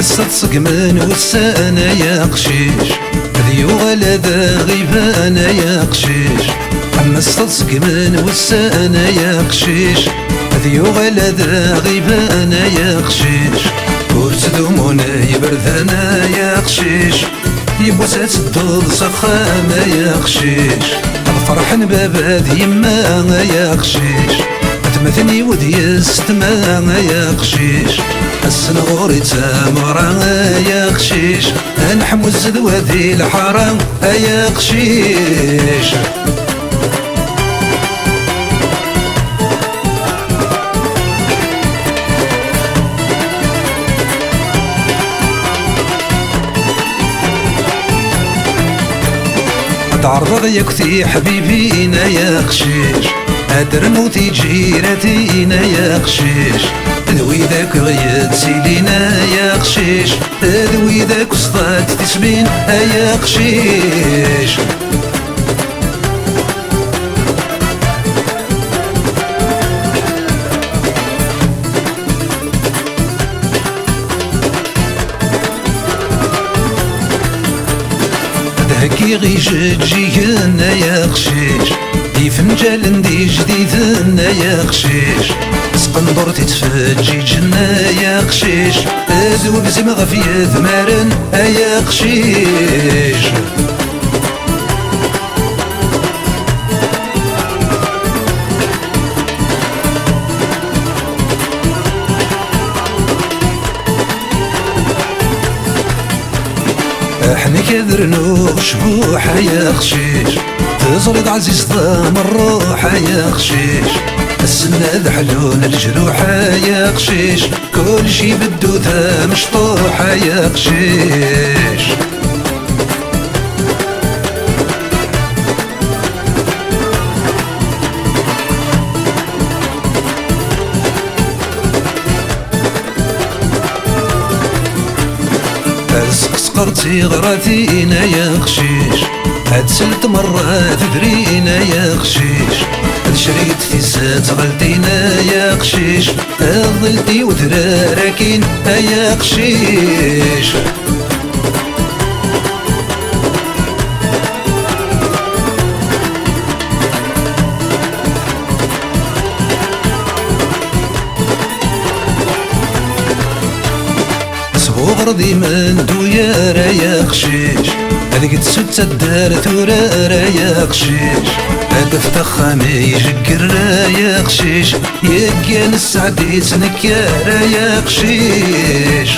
تصدق من والسانة يا قشيش ذي ولا ذا غيبانة يا قشيش أما تصدق من والسانة يا قشيش ذي ولا ذا غيبانة يا قشيش ورتدومونا يبردانا يا قشيش يبغى تسدد سخامة يا قشيش الفرح بابا يما يا قشيش تمثني ودي الستما يا قشيش السنغوري تامرا يا قشيش نحمو الزدوة ذي الحرام يا قشيش تعرض يا كثي حبيبينا يا قشيش هدر موتي جيرتينا يا قشيش ذوي ذاك غيد سيلينا يا قشيش ذوي ذاك وسطات تسبين يا قشيش هكي غي جينا يا قشيش دي فنجال ندي جديدنا يا قشيش سقندر تتفجي جنا يا قشيش ذوب زمغ في ثمارن يا قشيش احنا كذرنو شبوح يا قشيش تزرد عزيز ضام الروح يا قشيش السناد حلون الجروح يا قشيش كل شي بدو ذا مشطوح يا قشيش سقرتي غراتينا يا قشيش هاد سلت مرة تدرينا يا قشيش هاد شريت في سات غلتينا يا قشيش هاد ظلتي وتراراكين يا قشيش غرضي من دويارة يا قشيش هذيك تسد الدار ثورارة يا قشيش هذا فتخامي يجكرة يا قشيش يكيان السعدي سنكارة يا قشيش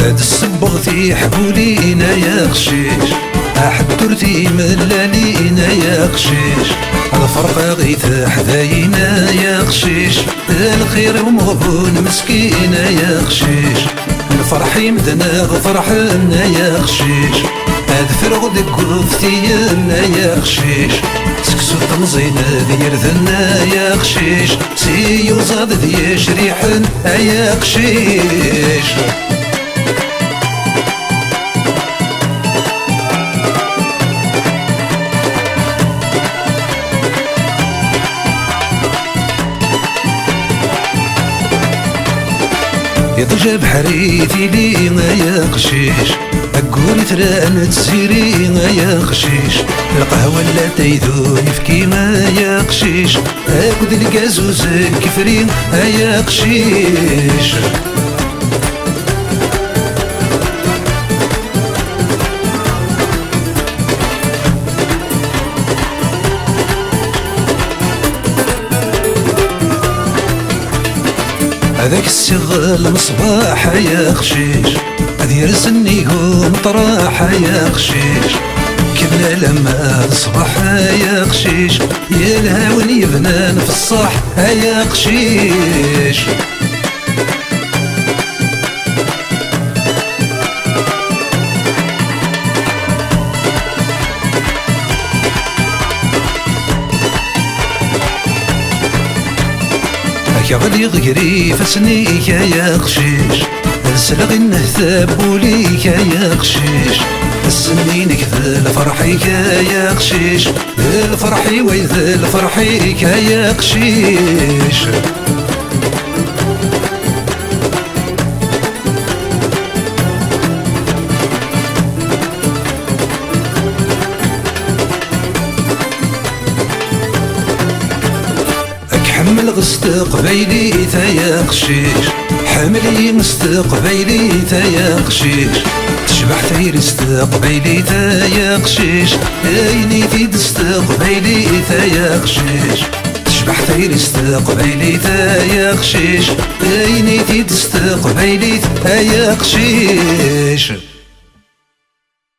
هاد الصبغتي حبولينا يا قشيش حدرتي ملالينا يا قشيش الفرقة غيث حذاينا يا قشيش الخير ومغبون مسكينة يا قشيش الفرح يمدنا فرحنا يا قشيش هاد فرغ ديك وفتينا يا قشيش سكسو تمزينا دير ذنا يا قشيش سيو زاد دي شريحن يا قشيش يضجى بحريتي لينا يا قشيش أقول تران تسيرينا يا قشيش القهوة لا تيذوني في كيما يا قشيش أكد القازوز الكفرين يا قشيش هذاك السغل مصباح يا قشيش هذي يرسني يقوم طراح يا قشيش كبنا لما الصباح يا قشيش يا الهاون يبنان في الصح يا قشيش يا غدي غيري فسنيك يا قشيش سلغي النهثاب وليك يا قشيش السنينك ذا لفرحيك يا قشيش الفرحي ويذا لفرحيك يا قشيش حمل غستقبيلي يا قشيش حملي مستقبيلي يا قشيش تشبح ثير استقبيلي يا قشيش عيني في استقبيلي يا قشيش تشبح ثير استقبيلي يا قشيش عيني في استقبيلي يا قشيش